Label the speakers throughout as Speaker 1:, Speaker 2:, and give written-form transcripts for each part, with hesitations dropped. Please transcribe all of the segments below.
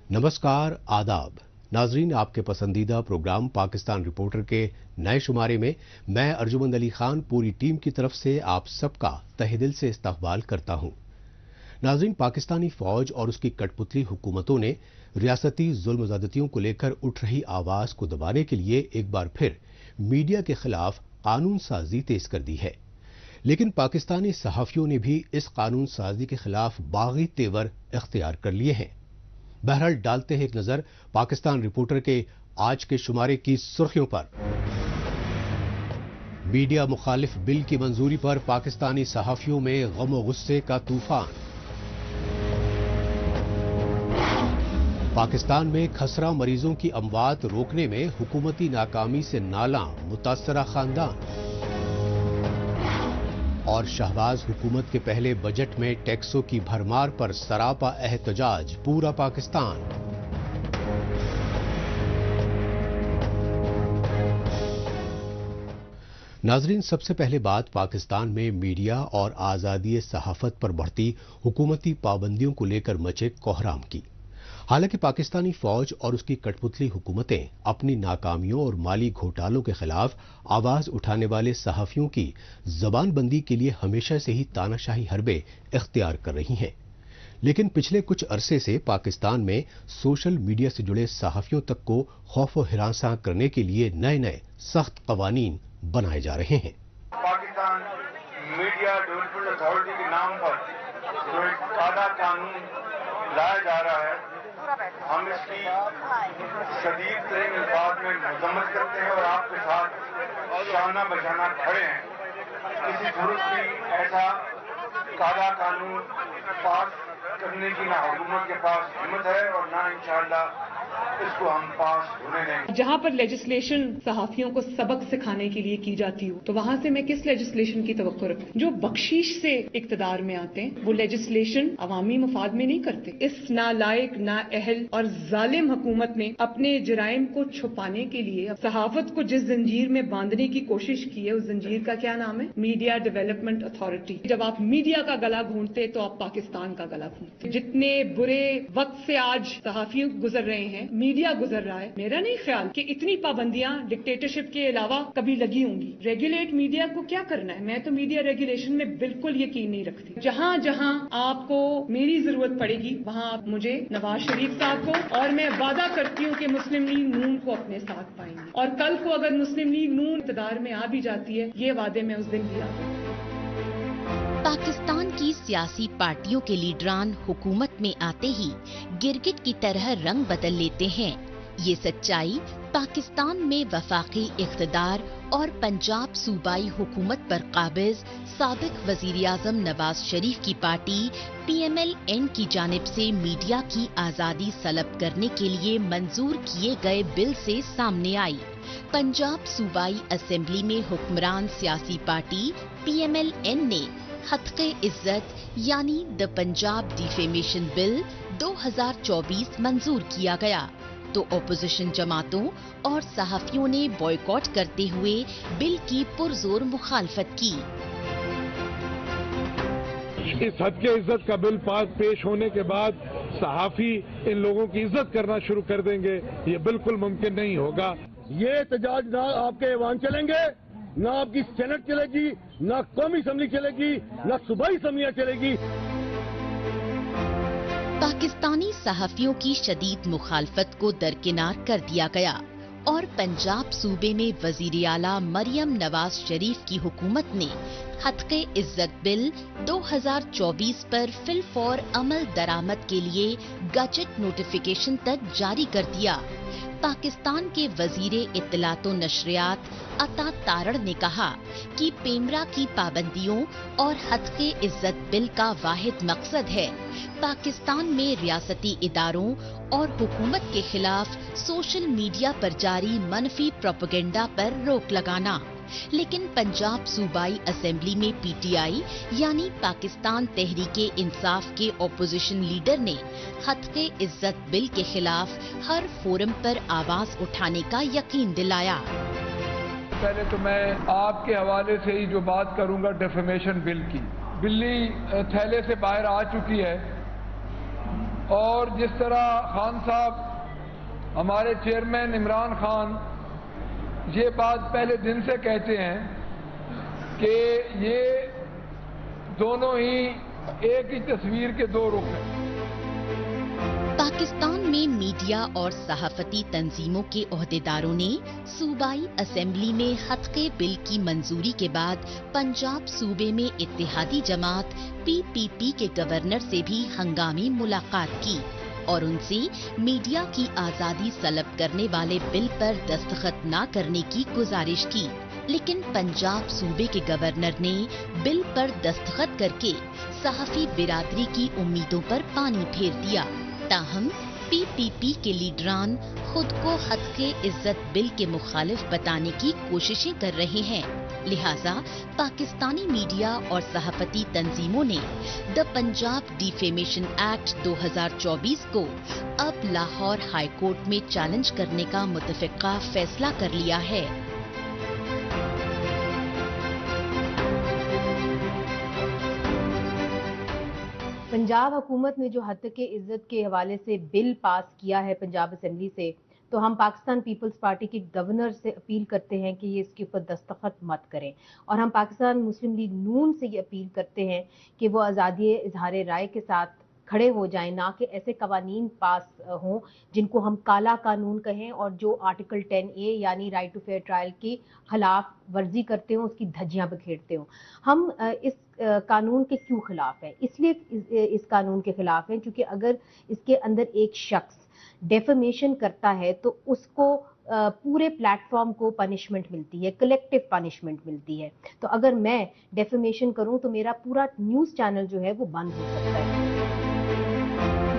Speaker 1: नमस्कार, आदाब नाजरीन। आपके पसंदीदा प्रोग्राम पाकिस्तान रिपोर्टर के नए शुमारे में मैं अर्जुमंद अली खान पूरी टीम की तरफ से आप सबका तहे दिल से इस्तकबाल करता हूं। नाजरीन, पाकिस्तानी फौज और उसकी कठपुतली हुकूमतों ने रियासती जुल्म ज़्यादतियों को लेकर उठ रही आवाज को दबाने के लिए एक बार फिर मीडिया के खिलाफ कानून साजी तेज कर दी है। लेकिन पाकिस्तानी सहाफियों ने भी इस कानून साजी के खिलाफ बागी तेवर इख्तियार कर लिए हैं। बहरहाल, डालते हैं एक नजर पाकिस्तान रिपोर्टर के आज के शुमारे की सुर्खियों पर। मीडिया मुखालिफ बिल की मंजूरी पर पाकिस्तानी सहाफियों में गम और गुस्से का तूफान। पाकिस्तान में खसरा मरीजों की अमवात रोकने में हुकूमती नाकामी से नाला मुतासरा खानदान। और शहबाज हुकूमत के पहले बजट में टैक्सों की भरमार पर सरापा एहतजाज पूरा पाकिस्तान। नाजरीन, सबसे पहले बात पाकिस्तान में मीडिया और आजादी सहाफत पर बढ़ती हुकूमती पाबंदियों को लेकर मचे कोहराम की। हालांकि पाकिस्तानी फौज और उसकी कठपुतली हुकूमतें अपनी नाकामियों और माली घोटालों के खिलाफ आवाज उठाने वाले सहाफियों की जबानबंदी के लिए हमेशा से ही तानाशाही हरबे इख्तियार कर रही हैं। लेकिन पिछले कुछ अरसे से पाकिस्तान में सोशल मीडिया से जुड़े सहाफियों तक को खौफ व हिरासा करने के लिए नए नए सख्त कवानीन बनाए जा रहे हैं।
Speaker 2: पाकिस्तान मीडिया डेवलपमेंट अथॉरिटी के नाम पर जो एक काला कानून लाया जा रहा है, हम इसकी शदीद तरीन अल्फाज में मजम्मत करते हैं और आपके साथ शाना बशाना खड़े हैं। किसी सूरत भी ऐसा काला कानून पास करने की ना हुकूमत के पास हिम्मत है और ना इंशाअल्लाह इसको हम पास होने देंगे।
Speaker 3: जहां पर लेजिस्लेशन सहाफियों को सबक सिखाने के लिए की जाती हो, तो वहां से मैं किस लेजिस्लेशन की तवक्को रखूं? जो बख्शीश से इक्तदार में आते हैं वो लेजिस्लेशन अवामी मुफाद में नहीं करते। इस नालायक, नाअहल और जालिम हुकूमत ने अपने जराइम को छुपाने के लिए सहाफत को जिस जंजीर में बांधने की कोशिश की है, उस जंजीर का क्या नाम है? Media development authority. जब आप मीडिया का गला घूंटते तो आप पाकिस्तान का गला घूंटते। जितने बुरे वक्त से आज सहाफियों गुजर रहे हैं, मीडिया गुजर रहा है, मेरा नहीं ख्याल कि इतनी पाबंदियां डिक्टेटरशिप के अलावा कभी लगी होंगी। रेगुलेट मीडिया को क्या करना है? मैं तो मीडिया रेगुलेशन में बिल्कुल यकीन नहीं रखती। जहां जहां आपको मेरी जरूरत पड़ेगी वहां आप मुझे नवाज शरीफ साहब को, और मैं वादा करती हूं कि मुस्लिम लीग नून को अपने साथ पाएंगे। और कल को अगर मुस्लिम लीग नून इक़्तिदार में आ भी जाती है, ये वादे मैं उस दिन किया।
Speaker 4: पाकिस्तान की सियासी पार्टियों के लीडरान हुकूमत में आते ही गिरगिट की तरह रंग बदल लेते हैं। ये सच्चाई पाकिस्तान में वफाकी इख्तिदार और पंजाब सूबाई हुकूमत पर काबिज साबिक वजीर-ए-आज़म नवाज शरीफ की पार्टी PMLN की जानिब से मीडिया की आज़ादी सलब करने के लिए मंजूर किए गए बिल से सामने आई। पंजाब सूबाई असेंबली में हुक्मरान सियासी पार्टी PMLN ने हत्क़े इज्जत यानी द पंजाब डिफेमेशन बिल 2024 मंजूर किया गया, तो अपोजिशन जमातों और सहाफियों ने बॉयकॉट करते हुए बिल की पुरजोर मुखालफत की।
Speaker 5: इस हत्क़े इज्जत का बिल पास पेश होने के बाद सहाफी इन लोगों की इज्जत करना शुरू कर देंगे, ये बिल्कुल मुमकिन नहीं होगा।
Speaker 6: ये एहतजाज ना आपके ऐवान चलेंगे, ना आपकी सेनेट चलेगी, ना कौमी असम्बली चलेगी, ना सूबाई असम्बलियां चलेगी।
Speaker 4: पाकिस्तानी सहाफियों की शदीद मुखालफत को दरकिनार कर दिया गया और पंजाब सूबे में वजीर आला मरियम नवाज शरीफ की हुकूमत ने हत्क़े इज्जत बिल 2024 पर फिलफौर अमल दरामद के लिए गजट नोटिफिकेशन तक जारी कर दिया। पाकिस्तान के वजीरे इत्तलात व नशरियात अता तारड़ ने कहा कि पेमरा की पाबंदियों और हत्क़े इज्जत बिल का वाहिद मकसद है पाकिस्तान में रियासती इदारों और हुकूमत के खिलाफ सोशल मीडिया पर जारी मनफी प्रोपेगेंडा पर रोक लगाना। लेकिन पंजाब सूबाई असेंबली में PTI यानी पाकिस्तान तहरीके इंसाफ के ऑपोजिशन लीडर ने हत्क़े इज्जत बिल के खिलाफ हर फोरम पर आवाज उठाने का यकीन दिलाया।
Speaker 7: पहले तो मैं आपके हवाले से ही जो बात करूंगा डिफेमेशन बिल की। बिल्ली थैले से बाहर आ चुकी है। اور جس طرح خان صاحب ہمارے چیئرمین عمران خان یہ بات پہلے دن سے کہتے ہیں کہ یہ دونوں ہی ایک ہی تصویر کے دو رخ ہیں۔
Speaker 4: پاکستان میں میڈیا اور صحافتی تنظیموں کے عہدیداروں نے صوبائی اسمبلی میں خطے بل کی منظوری کے بعد پنجاب صوبے میں اتحادی جماعت PPP کے گورنر سے بھی ہنگامی ملاقات کی اور ان سے میڈیا کی آزادی سلب کرنے والے بل پر دستخط نہ کرنے کی گزارش کی، لیکن پنجاب صوبے کے گورنر نے بل پر دستخط کر کے صحافی برادری کی امیدوں پر پانی پھیر دیا۔ تاہم PPP کے لیڈران خود کو حق عزت بل کے مخالف بتانے کی کوششیں کر رہے ہیں، لہٰذا پاکستانی میڈیا اور صحافتی تنظیموں نے دی پنجاب ڈیفیمیشن ایکٹ 2024 کو اب لاہور ہائی کورٹ میں چیلنج کرنے کا متفقہ فیصلہ کر لیا ہے۔
Speaker 8: پنجاب حکومت نے جو حق عزت کے حوالے سے بل پاس کیا ہے پنجاب اسمبلی سے، تو ہم پاکستان پیپلز پارٹی کے گورنر سے اپیل کرتے ہیں کہ یہ اس کے اوپر دستخط مت کریں، اور ہم پاکستان مسلم لیگ نون سے یہ اپیل کرتے ہیں کہ وہ آزادی اظہار رائے کے ساتھ کھڑے ہو جائیں، نہ کہ ایسے قوانین پاس ہوں جن کو ہم کالا قانون کہیں اور جو آرٹیکل 10A یعنی رائٹ ٹو فیئر ٹرائل کی خلاف ورزی کرتے ہوں، اس کی دھجیاں بکھیرتے ہوں۔ ہم اس قانون کے کیوں خلاف ہیں؟ اس لیے اس قانون کے خلاف ہیں کیونکہ اگر اس کے اندر ایک شخص ڈیفیمیشن کرتا ہے تو اس کو پورے پلیٹ فارم کو پنشمنٹ ملتی ہے، کلیکٹیو پنشمنٹ ملتی ہے۔ تو اگر میں ڈیفیمیشن کروں تو میرا پورا نیوز چینل جو ہے وہ بند ہو سکتا ہے۔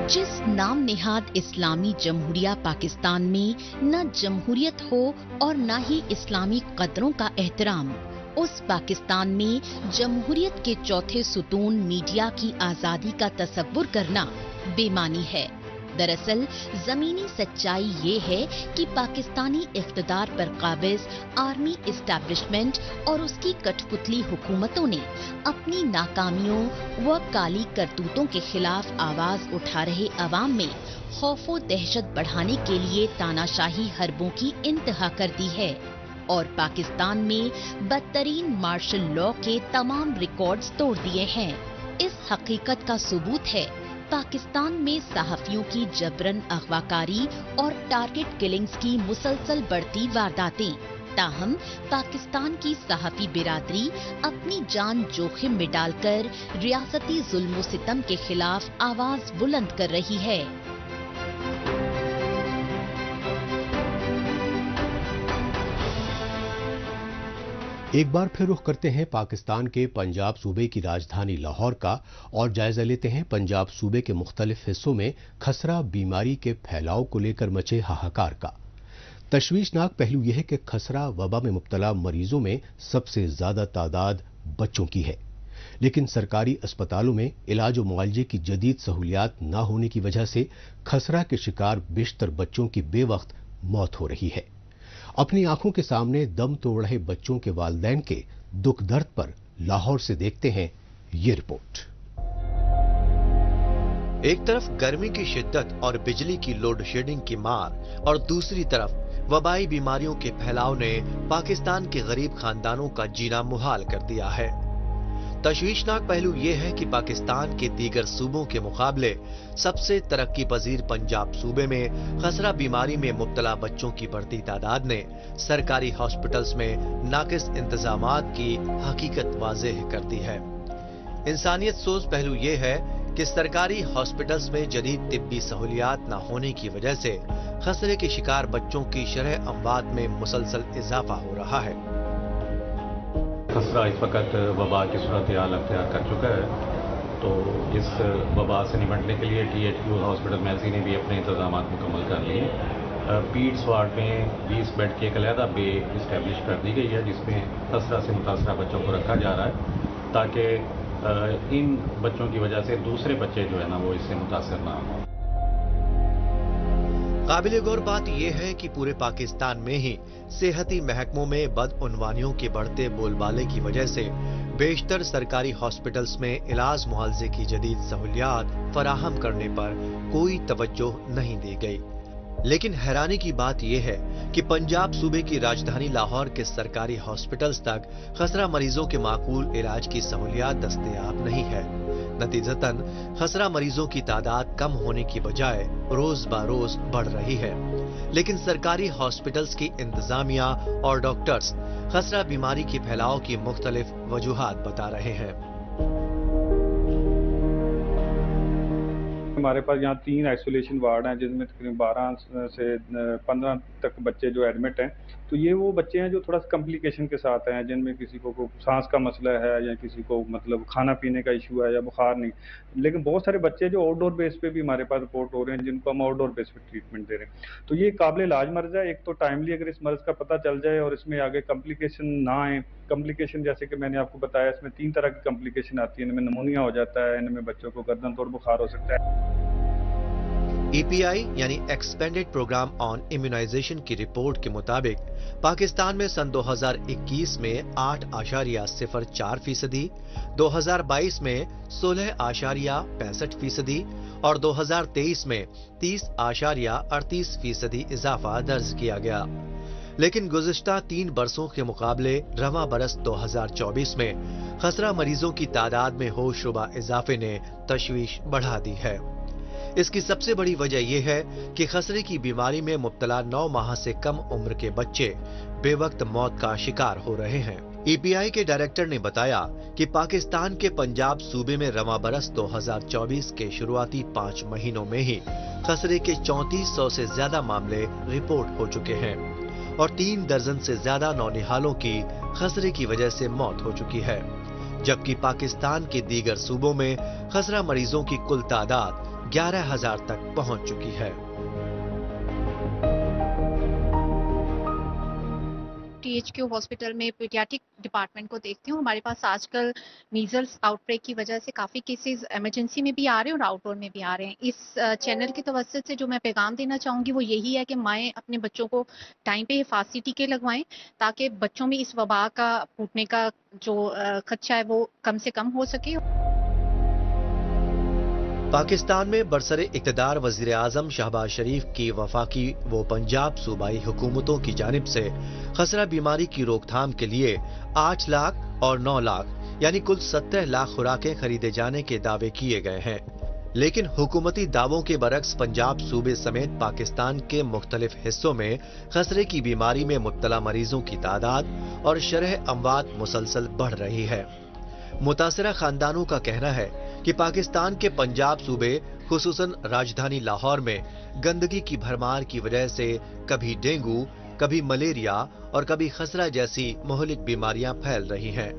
Speaker 4: جس نام نہاد اسلامی جمہوریہ پاکستان میں نہ جمہوریت ہو اور نہ ہی اسلامی قدروں کا احترام، اس پاکستان میں جمہوریت کے چوتھے ستون میڈیا کی آزادی کا تصور کرنا بے معنی ہے۔ دراصل زمینی سچائی یہ ہے کہ پاکستانی اقتدار پر قابض آرمی اسٹیبلشمنٹ اور اس کی کٹ پتلی حکومتوں نے اپنی ناکامیوں و کالی کرتوتوں کے خلاف آواز اٹھا رہے عوام میں خوف و دہشت بڑھانے کے لیے تاناشاہی حربوں کی انتہا کر دی ہے اور پاکستان میں بدترین مارشل لاء کے تمام ریکارڈز توڑ دیے ہیں۔ اس حقیقت کا ثبوت ہے پاکستان میں صحافیوں کی جبرن اغوا کاری اور ٹارگٹ کلنگز کی مسلسل بڑھتی وارداتیں۔ تاہم پاکستان کی صحافی برادری اپنی جان جوخم میں ڈال کر ریاستی ظلم و ستم کے خلاف آواز بلند کر رہی ہے۔
Speaker 1: ایک بار پھر رخ کرتے ہیں پاکستان کے پنجاب صوبے کی راجدھانی لاہور کا اور جائزہ لیتے ہیں پنجاب صوبے کے مختلف حصوں میں خسرہ بیماری کے پھیلاؤ کو لے کر مچے ہاہاکار کا۔ تشویشناک پہلو یہ ہے کہ خسرہ وبا میں مبتلا مریضوں میں سب سے زیادہ تعداد بچوں کی ہے، لیکن سرکاری اسپتالوں میں علاج و معالجے کی جدید سہولیات نہ ہونے کی وجہ سے خسرہ کے شکار بیشتر بچوں کی بے وقت موت ہو رہی ہے۔ اپنی آنکھوں کے سامنے دم توڑ رہے بچوں کے والدین کے دکھ درد پر لاہور سے دیکھتے ہیں یہ رپورٹ۔
Speaker 9: ایک طرف گرمی کی شدت اور بجلی کی لوڈ شیڈنگ کی مار اور دوسری طرف وبائی بیماریوں کے پھیلاؤ نے پاکستان کے غریب خاندانوں کا جینا محال کر دیا ہے۔ تشویشناک پہلو یہ ہے کہ پاکستان کے دیگر صوبوں کے مقابلے سب سے ترقی پذیر پنجاب صوبے میں خسرہ بیماری میں مبتلا بچوں کی بڑھتی تعداد نے سرکاری ہاسپٹلز میں ناقص انتظامات کی حقیقت واضح کر دی ہے۔ انسانیت سوز پہلو یہ ہے کہ سرکاری ہاسپٹلز میں جدید طبی سہولیات نہ ہونے کی وجہ سے خسرے کے شکار بچوں کی شرح اموات میں مسلسل اضافہ ہو رہا ہے۔
Speaker 10: خسرہ اس وقت وبا کی صورتحال اختیار کر چکا ہے، تو اس وبا سے نمٹنے کے لیے THQ ہاسپٹل میسی نے بھی اپنے انتظامات مکمل کر لیے۔ پیڈس وارڈ میں 20 بیڈ کی ایک علیحدہ بے اسٹیبلش کر دی گئی ہے جس میں خسرہ سے متاثرہ بچوں کو رکھا جا رہا ہے تاکہ ان بچوں کی وجہ سے دوسرے بچے جو ہے نا وہ اس سے متاثر نہ ہوں۔
Speaker 9: काबिले गौर बात यह है कि पूरे पाकिस्तान में ही सेहती महकमों में बदउनवानियों के बढ़ते बोलबाले की वजह से बेशतर सरकारी हॉस्पिटल्स में इलाज मुआवजे की जदीद सहूलियात फराहम करने पर कोई तवज्जो नहीं दी गई। लेकिन हैरानी की बात यह है कि पंजाब सूबे की राजधानी लाहौर के सरकारी हॉस्पिटल्स तक खसरा मरीजों के माकूल इलाज की सहूलियात दस्तयाब नहीं है। नतीजतन खसरा मरीजों की तादाद कम होने की बजाय रोज ब रोज बढ़ रही है। लेकिन सरकारी हॉस्पिटल्स की इंतजामिया और डॉक्टर्स खसरा बीमारी के फैलाव की मुख्तलिफ वजूहात बता रहे हैं।
Speaker 11: हमारे पास यहाँ 3 आइसोलेशन वार्ड हैं जिसमें तकरीबन 12 से 15 तक बच्चे जो एडमिट हैं। तो ये वो बच्चे हैं जो थोड़ा सा कॉम्प्लिकेशन के साथ हैं, जिनमें किसी को सांस का मसला है या किसी को मतलब खाना पीने का इशू है या बुखार नहीं। लेकिन बहुत सारे बच्चे जो आउटडोर बेस पे भी हमारे पास रिपोर्ट हो रहे हैं जिनको हम आउटडोर बेस पे ट्रीटमेंट दे रहे हैं। तो ये काबिल इलाज मर्ज है। एक तो टाइमली अगर इस मर्ज का पता चल जाए और इसमें आगे कॉम्प्लिकेशन ना आए। कॉम्प्लिकेशन जैसे कि मैंने आपको बताया, इसमें 3 तरह की कॉम्प्लिकेशन आती है। इनमें नमूनिया हो जाता है, इनमें बच्चों को गर्दन तोड़ बुखार हो सकता है।
Speaker 9: EPI यानी एक्सपेंडेड प्रोग्राम ऑन इम्यूनाइजेशन की रिपोर्ट के मुताबिक पाकिस्तान में सन 2021 में 8.04%, 2022 में 16.65% और 2023 में 30.38% इजाफा दर्ज किया गया। लेकिन गुज़िश्ता 3 बरसों के मुकाबले रवां बरस 2024 में खसरा मरीजों की तादाद में होशरुबा इजाफे ने तशवीश बढ़ा दी है। इसकी सबसे बड़ी वजह यह है कि खसरे की बीमारी में मुब्तला 9 माह से कम उम्र के बच्चे बेवक्त मौत का शिकार हो रहे हैं। EPI के डायरेक्टर ने बताया कि पाकिस्तान के पंजाब सूबे में रवां बरस 2024 के शुरुआती 5 महीनों में ही खसरे के 3400 से ज्यादा मामले रिपोर्ट हो चुके हैं और 3 दर्जन से ज्यादा नौनिहालों की खसरे की वजह से मौत हो चुकी है, जबकि पाकिस्तान के दीगर सूबों में खसरा मरीजों की कुल तादाद 11,000 तक पहुंच चुकी है।
Speaker 12: THQ हॉस्पिटल में पीडियाट्रिक डिपार्टमेंट को देखती हूँ, हमारे पास आजकल मीजल्स आउटब्रेक की वजह से काफ़ी केसेस इमरजेंसी में भी आ रहे हैं और आउटडोर में भी आ रहे हैं। इस चैनल की तवज्जुह से जो मैं पैगाम देना चाहूँगी वो यही है कि माएँ अपने बच्चों को टाइम पे हिफाजती टीके लगवाएं ताकि बच्चों में इस वबा का फूटने का जो खदशा है वो कम से कम हो सके।
Speaker 9: पाकिस्तान में बरसरे इक़्तिदार वज़ीर आज़म शहबाज शरीफ की वफाकी व पंजाब सूबाई हुकूमतों की जानिब से खसरा बीमारी की रोकथाम के लिए 8 लाख और 9 लाख यानी कुल 17 लाख खुराकें खरीदे जाने के दावे किए गए हैं। लेकिन हुकूमती दावों के बरक्स पंजाब सूबे समेत पाकिस्तान के मुख्तलिफ हिस्सों में खसरे की बीमारी में मुब्तला मरीजों की तादाद और शरह अमवात मुसलसल बढ़ रही है। मुतासिरा खानदानों का कहना है कि पाकिस्तान के पंजाब सूबे खुसूसन राजधानी लाहौर में गंदगी की भरमार की वजह से कभी डेंगू, कभी मलेरिया और कभी खसरा जैसी मुहलिक बीमारियां फैल रही हैं।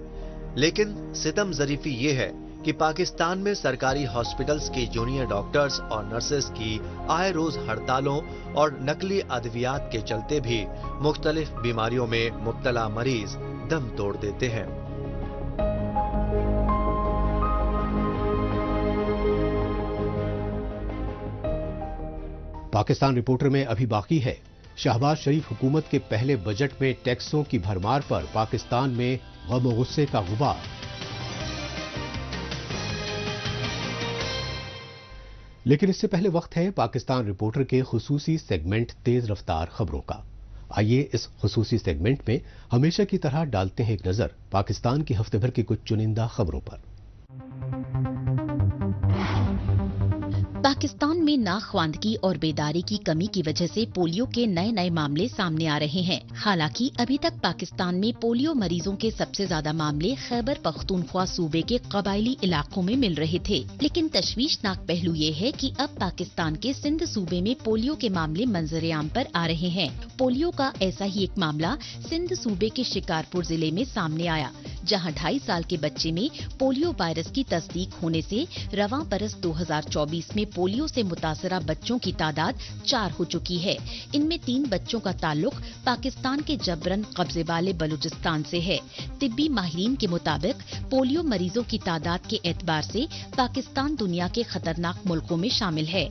Speaker 9: लेकिन सितम ज़रीफी ये है कि पाकिस्तान में सरकारी हॉस्पिटल्स के जूनियर डॉक्टर्स और नर्सेस की आए रोज हड़तालों और नकली अद्वियात के चलते भी मुख्तलिफ बीमारियों में मुब्तला मरीज दम तोड़ देते हैं।
Speaker 1: पाकिस्तान रिपोर्टर में अभी बाकी है, शहबाज शरीफ हुकूमत के पहले बजट में टैक्सों की भरमार पर पाकिस्तान में गम और गुस्से का गुबार। लेकिन इससे पहले वक्त है पाकिस्तान रिपोर्टर के खुसूसी सेगमेंट तेज रफ्तार खबरों का। आइए इस खुसूसी सेगमेंट में हमेशा की तरह डालते हैं एक नजर पाकिस्तान की हफ्ते भर की कुछ चुनिंदा खबरों पर।
Speaker 4: पाकिस्तान में नाख्वानदगी और बेदारी की कमी की वजह से पोलियो के नए नए मामले सामने आ रहे हैं। हालांकि अभी तक पाकिस्तान में पोलियो मरीजों के सबसे ज्यादा मामले खैबर पख्तूनख्वा सूबे के कबायली इलाकों में मिल रहे थे। लेकिन तशवीशनाक पहलू ये है कि अब पाकिस्तान के सिंध सूबे में पोलियो के मामले मंजर आम पर आ रहे हैं। पोलियो का ऐसा ही एक मामला सिंध सूबे के शिकारपुर जिले में सामने आया, जहां 2.5 साल के बच्चे में पोलियो वायरस की तस्दीक होने से रवां बरस 2024 में पोलियो से मुतासरा बच्चों की तादाद 4 हो चुकी है। इनमें 3 बच्चों का ताल्लुक पाकिस्तान के जबरन कब्जे वाले बलूचिस्तान से है। तिब्बी माहिरीन के मुताबिक पोलियो मरीजों की तादाद के एतबार से पाकिस्तान दुनिया के खतरनाक मुल्कों में शामिल है।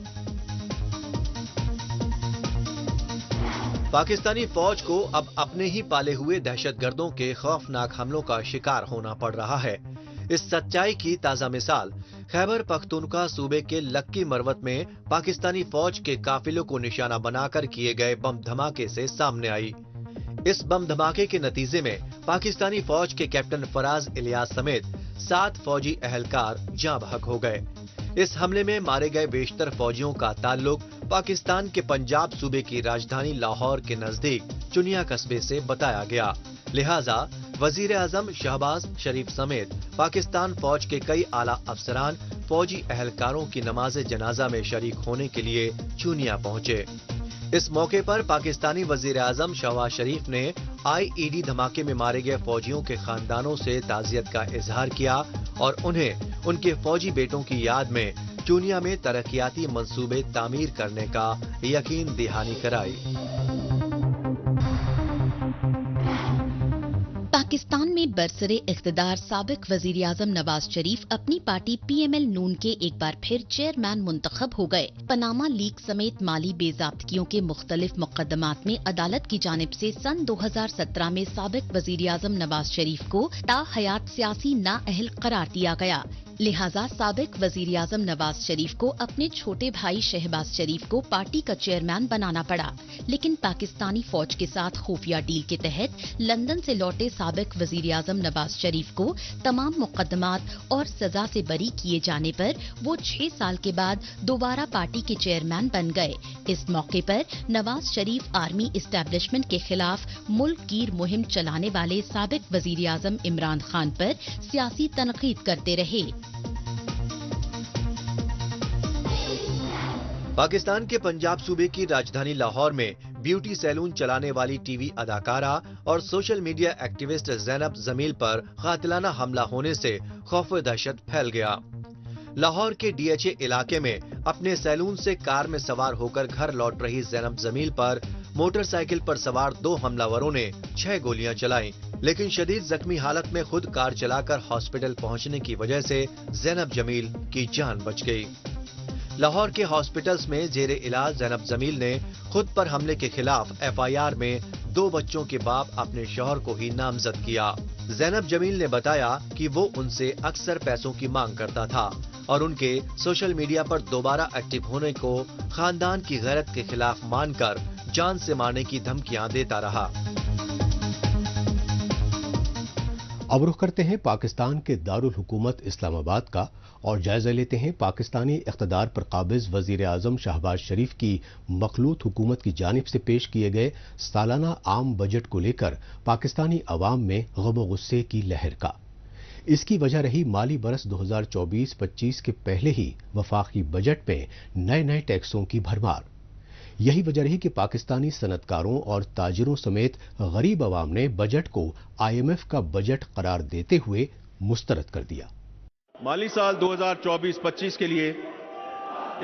Speaker 9: पाकिस्तानी फौज को अब अपने ही पाले हुए दहशतगर्दों के खौफनाक हमलों का शिकार होना पड़ रहा है। इस सच्चाई की ताजा मिसाल खैबर पख्तूनख्वा सूबे के लक्की मरवत में पाकिस्तानी फौज के काफिलों को निशाना बनाकर किए गए बम धमाके से सामने आई। इस बम धमाके के नतीजे में पाकिस्तानी फौज के कैप्टन फराज इलियास समेत 7 फौजी अहलकार जाँ बहक हो गए। इस हमले में मारे गए बेशतर फौजियों का ताल्लुक पाकिस्तान के पंजाब सूबे की राजधानी लाहौर के नजदीक चुनिया कस्बे से बताया गया। लिहाजा वजीर आजम शहबाज शरीफ समेत पाकिस्तान फौज के कई आला अफसरान फौजी अहलकारों की नमाज जनाजा में शरीक होने के लिए चुनिया पहुंचे। इस मौके पर पाकिस्तानी वजीर आजम शहबाज शरीफ ने IED धमाके में मारे गए फौजियों के खानदानों से ताजियत का इजहार किया और उन्हें उनके फौजी बेटों की याद में चुनिया में तरक्याती मंसूबे तामीर करने का यकीन दहानी कराई।
Speaker 4: पाकिस्तान में बरसरे इख्तिदार साबिक वजीर आजम नवाज शरीफ अपनी पार्टी PML नून के एक बार फिर चेयरमैन मुंतखब हो गए। पनामा लीक समेत माली बेज़ाब्तियों के मुख्तलिफ मुकदमात में अदालत की जानिब से सन 2017 में साबिक वजीर आजम नवाज शरीफ को ताहयात सियासी नाअहल करार दिया गया। लिहाजा साबिक वजीर आजम नवाज शरीफ को अपने छोटे भाई शहबाज शरीफ को पार्टी का चेयरमैन बनाना पड़ा, लेकिन पाकिस्तानी फौज के साथ खुफिया डील के तहत लंदन से लौटे साबिक वजीर आजम नवाज शरीफ को तमाम मुकदमात और सजा से बरी किए जाने पर वो 6 साल के बाद दोबारा पार्टी के चेयरमैन बन गए। इस मौके पर नवाज शरीफ आर्मी इस्टेब्लिशमेंट के खिलाफ मुल्क गिर मुहिम चलाने वाले साबिक वजीर आजम इमरान खान पर सियासी तनकीद करते रहे।
Speaker 9: पाकिस्तान के पंजाब सूबे की राजधानी लाहौर में ब्यूटी सैलून चलाने वाली टीवी अदाकारा और social media activist Zainab Jameel पर कातिलाना हमला होने से खौफ व दहशत फैल गया। लाहौर के DHA इलाके में अपने सैलून से कार में सवार होकर घर लौट रही ज़ैनब जमील पर मोटरसाइकिल पर सवार 2 हमलावरों ने 6 गोलियां चलाईं, लेकिन शदीद जख्मी हालत में खुद कार चलाकर हॉस्पिटल पहुंचने की वजह से ज़ैनब जमील की जान बच गई। लाहौर के हॉस्पिटल्स में जेरे इलाज ज़ैनब जमील ने खुद पर हमले के खिलाफ FIR में 2 बच्चों के बाप अपने शौहर को ही नामजद किया। ज़ैनब जमील ने बताया कि वो उनसे अक्सर पैसों की मांग करता था और उनके सोशल मीडिया पर दोबारा एक्टिव होने को खानदान की गैरत के खिलाफ मानकर जान से मारने की धमकियां देता रहा।
Speaker 1: अब रुख करते हैं पाकिस्तान के दारुल हुकूमत इस्लामाबाद का और जायजा लेते हैं पाकिस्तानी इख्तिदार पर काबिज वजीर आजम शहबाज शरीफ की मखलूत हुकूमत की जानिब से पेश किए गए सालाना आम बजट को लेकर पाकिस्तानी अवाम में गम गुस्से की लहर का। इसकी वजह रही माली बरस 2024-25 के पहले ही वफाकी बजट में नए नए टैक्सों की भरमार। यही वजह रही कि पाकिस्तानी सनतकारों और ताजिरों समेत गरीब अवाम ने बजट को IMF का बजट करार देते हुए मुस्तरद कर दिया।
Speaker 13: माली साल 2024-25 के लिए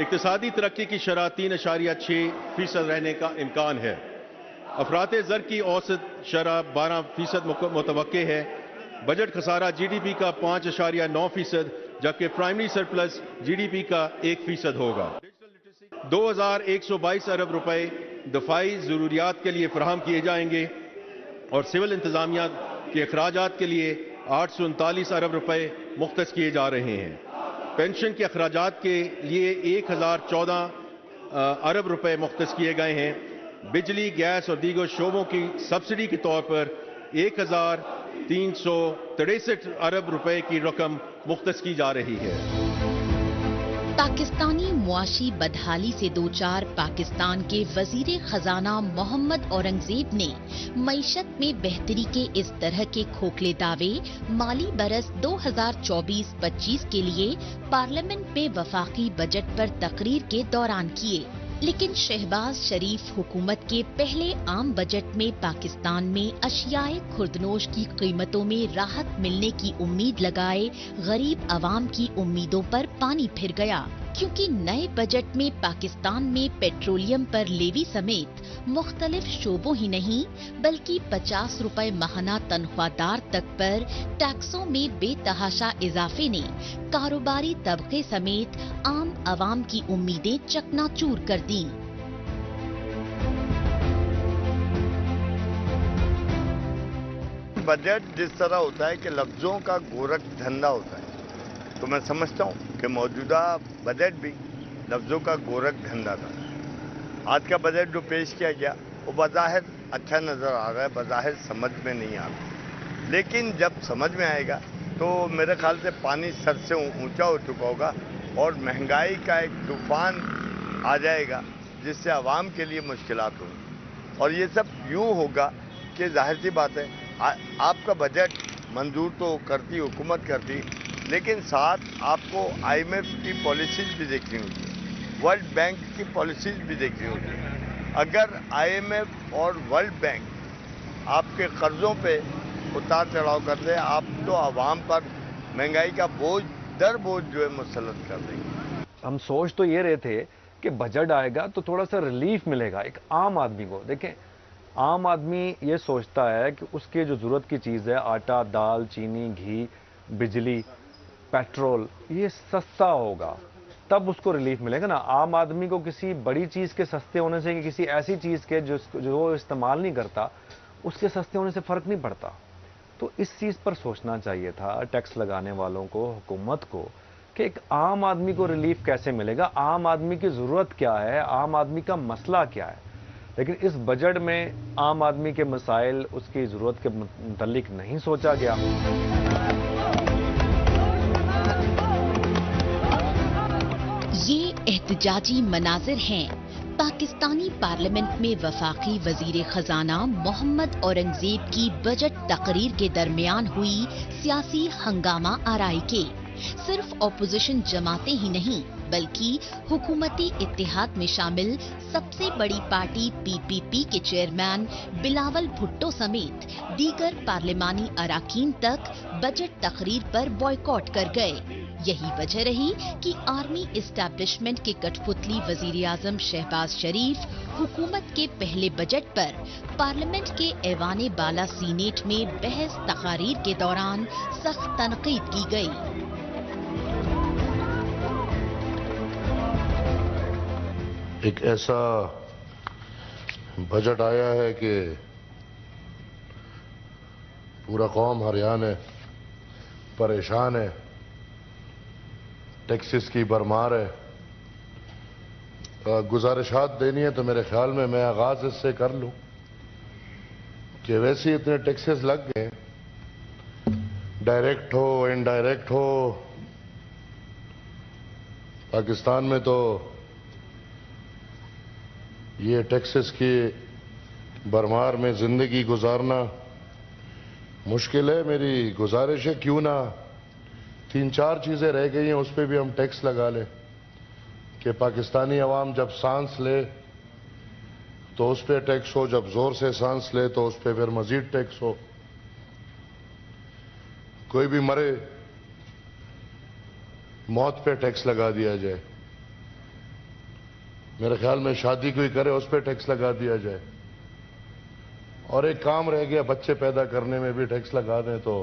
Speaker 13: इक्तिसादी तरक्की की शरह 3.6% रहने का इम्कान है। अफराते ज़र की औसत शरह 12% मुतवक्के है। बजट खसारा GDP का 5.9%, जबकि प्राइमरी सरप्लस GDP का 1% होगा। 2122 अरब रुपए दफाई ज़रूरियात के लिए फराहम किए जाएंगे और सिविल इंतजामिया के अखराजात के लिए 839 अरब रुपए मुख्तस किए जा रहे हैं। पेंशन के अखराजात के लिए 1014 अरब रुपए मुख्तस किए गए हैं। बिजली, गैस और दीगर शोबों की सब्सिडी के तौर पर 1363 अरब रुपए की रकम मुख्तस की जा रही है।
Speaker 4: पाकिस्तानी मुआशी बदहाली से दो चार पाकिस्तान के वजीर खजाना मोहम्मद औरंगजेब ने मईशत में बेहतरी के इस तरह के खोखले दावे माली बरस 2024-25 के लिए पार्लियामेंट में वफाकी बजट पर तकरीर के दौरान किए, लेकिन शहबाज शरीफ हुकूमत के पहले आम बजट में पाकिस्तान में अशियाए खुर्दनोश की कीमतों में राहत मिलने की उम्मीद लगाए गरीब आवाम की उम्मीदों पर पानी फिर गया, क्योंकि नए बजट में पाकिस्तान में पेट्रोलियम पर लेवी समेत मुख्तलिफ शोबों ही नहीं बल्कि 50 रुपए माहाना तनख्वाहदार तक पर टैक्सों में बेतहाशा इजाफे ने कारोबारी तबके समेत आम आवाम की उम्मीदें चकनाचूर कर दी।
Speaker 14: بجٹ جس طرح ہوتا ہے کہ لفظوں کا گورکھ دھندا ہوتا ہے، تو میں سمجھتا ہوں کہ موجودہ بجٹ بھی لفظوں کا گورکھ دھندا تھا۔ آج کا بجٹ جو پیش کیا گیا وہ بظاہر اچھا نظر آ رہا ہے، بظاہر سمجھ میں نہیں آ رہا، لیکن جب سمجھ میں آئے گا تو میرے خیال سے پانی سر سے اونچا ہو چکا ہوگا اور مہنگائی کا ایک طوفان آ جائے گا جس سے عوام کے لیے مشکلات ہوں گی۔ اور یہ سب یوں ہوگا کہ ظاہر سی بات ہے آپ کا بجٹ منظور تو کرتی حکومت کرتی، لیکن ساتھ آپ کو IMF کی پالیسیز بھی دیکھنی ہوتی ہے، ورلڈ بینک کی پالیسیز بھی دیکھنی ہوتی ہے۔ اگر IMF اور ورلڈ بینک آپ کے قرضوں پہ اتار چڑھاؤ کر دے، آپ تو عوام پر مہنگائی کا بوجھ در بوجھ جو ہے مسلط کر دیں گے۔
Speaker 15: ہم سوچ تو یہ رہے تھے کہ بجٹ آئے گا تو تھوڑا سا ریلیف ملے گا ایک عام آدمی کو۔ دیکھیں، عام آدمی یہ سوچتا ہے کہ اس کے جو ضرورت کی چیز ہے، آٹا، دال، چینی، گھی، بجلی، پیٹرول، یہ سستا ہوگا تب اس کو ریلیف ملے گا نا۔ عام آدمی کو کسی بڑی چیز کے سستے ہونے سے، کسی ایسی چیز کے جو وہ استعمال نہیں کرتا اس کے سستے ہونے سے فرق نہیں پڑتا۔ تو اس چیز پر سوچنا چاہیے تھا ٹیکس لگانے والوں کو، حکومت کو، کہ ایک عام آدمی کو ریلیف کیسے ملے گا، عام آدمی کی ضرورت کیا ہے، عام آدمی کا مسئلہ کیا ہے۔ لیکن اس بجٹ میں عام آدمی کے مسائل، اس کی ضرورت کے متعلق نہیں سوچا گیا۔
Speaker 4: یہ احتجاجی مناظر ہیں پاکستانی پارلیمنٹ میں وفاقی وزیر خزانہ محمد اورنگزیب کی بجٹ تقریر کے درمیان ہوئی سیاسی ہنگامہ آرائی کے۔ صرف اپوزیشن جماعتیں ہی نہیں بلکہ حکومتی اتحاد میں شامل سب سے بڑی پارٹی PPP کے چیئرمین بلاول بھٹو سمیت دیگر پارلیمانی اراکین تک بجٹ تقریر پر بائیکاٹ کر گئے۔ یہی وجہ رہی کہ آرمی اسٹیبلشمنٹ کے کٹ پتلی وزیر اعظم شہباز شریف حکومت کے پہلے بجٹ پر پارلیمنٹ کے ایوان بالا سینیٹ میں بحث تقاریر کے دوران سخت تنقید کی گئی۔
Speaker 16: ایک ایسا بجٹ آیا ہے کہ پورا قوم حیران ہے، پریشان ہے، ٹیکسز کی بھرمار ہے۔ گزارشات دینی ہے تو میرے خیال میں آغاز اس سے کر لوں کہ ویسے ہی اتنے ٹیکسز لگ گئے، ڈائریکٹ ہو انڈائریکٹ ہو۔ پاکستان میں تو یہ ٹیکسز کی بھرمار میں زندگی گزارنا مشکل ہے۔ میری گزارش ہے کیوں نہ 3-4 چیزیں رہ گئی ہیں اس پہ بھی ہم ٹیکس لگا لیں کہ پاکستانی عوام جب سانس لے تو اس پہ ٹیکس ہو، جب زور سے سانس لے تو اس پہ پھر مزید ٹیکس ہو۔ کوئی بھی مرے موت پہ ٹیکس لگا دیا جائے، میرے خیال میں شادی کوئی کرے اس پہ ٹیکس لگا دیا جائے، اور ایک کام رہ گیا بچے پیدا کرنے میں بھی ٹیکس لگا دیں۔ تو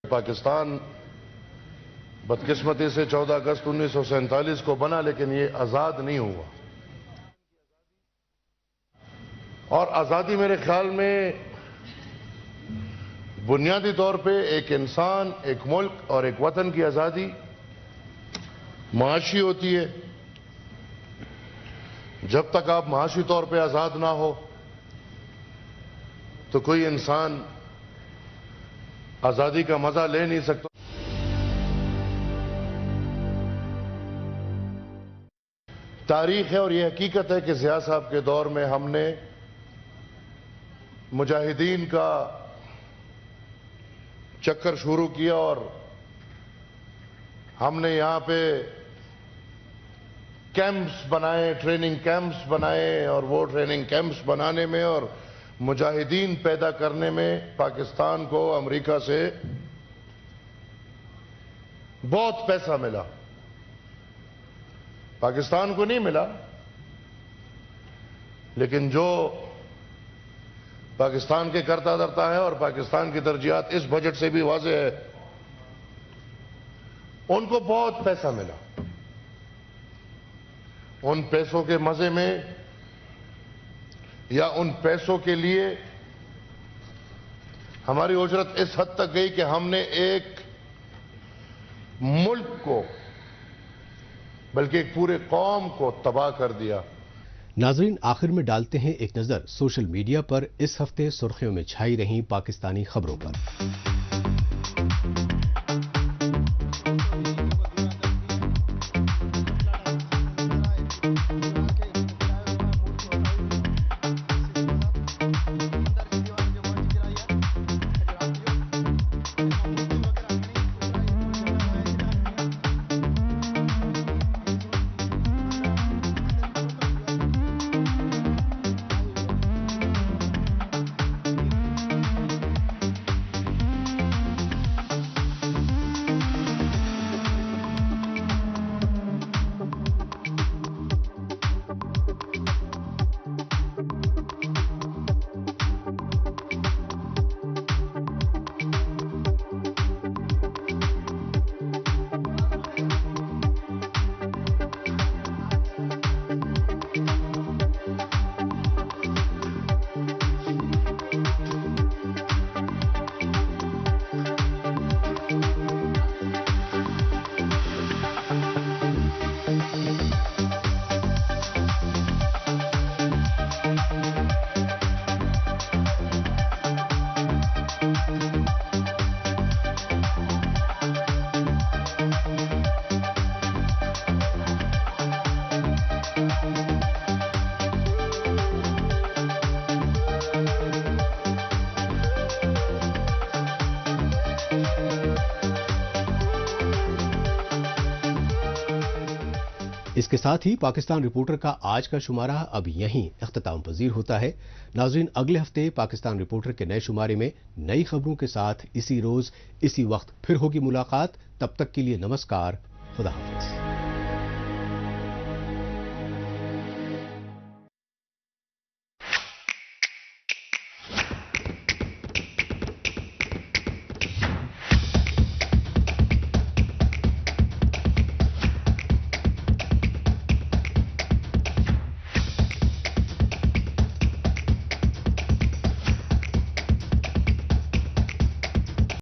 Speaker 16: پاکستان بدقسمتی سے 14 اگست 1947 کو بنا، لیکن یہ آزاد نہیں ہوا۔ اور آزادی میرے خیال میں بنیادی طور پہ ایک انسان، ایک ملک اور ایک وطن کی آزادی معاشی ہوتی ہے۔ جب تک آپ معاشی طور پہ آزاد نہ ہو تو کوئی انسان آزادی کا مزہ لے نہیں سکتا۔ تاریخ ہے اور یہ حقیقت ہے کہ ضیاء صاحب کے دور میں ہم نے مجاہدین کا چکر شروع کیا اور ہم نے یہاں پہ کیمپس بنائے، ٹریننگ کیمپس بنائے، اور وہ ٹریننگ کیمپس بنانے میں اور مجاہدین پیدا کرنے میں پاکستان کو امریکہ سے بہت پیسہ ملا۔ پاکستان کو نہیں ملا، لیکن جو پاکستان کے کرتا دھرتا ہے اور پاکستان کی ترجیحات اس بجٹ سے بھی واضح ہے، ان کو بہت پیسہ ملا۔ ان پیسوں کے مزے میں या उन पैसों के लिए हमारी उजरत इस हद तक गई कि हमने एक मुल्क को बल्कि एक पूरे कौम को तबाह कर दिया।
Speaker 1: नाजरीन, आखिर में डालते हैं एक नजर सोशल मीडिया पर इस हफ्ते सुर्खियों में छाई रही पाकिस्तानी खबरों पर। इसके साथ ही पाकिस्तान रिपोर्टर का आज का शुमारा अब यहीं इख्तिताम पजीर होता है। नाज़रीन, अगले हफ्ते पाकिस्तान रिपोर्टर के नए शुमारे में नई खबरों के साथ इसी रोज इसी वक्त फिर होगी मुलाकात। तब तक के लिए नमस्कार, खुदा हाफिज।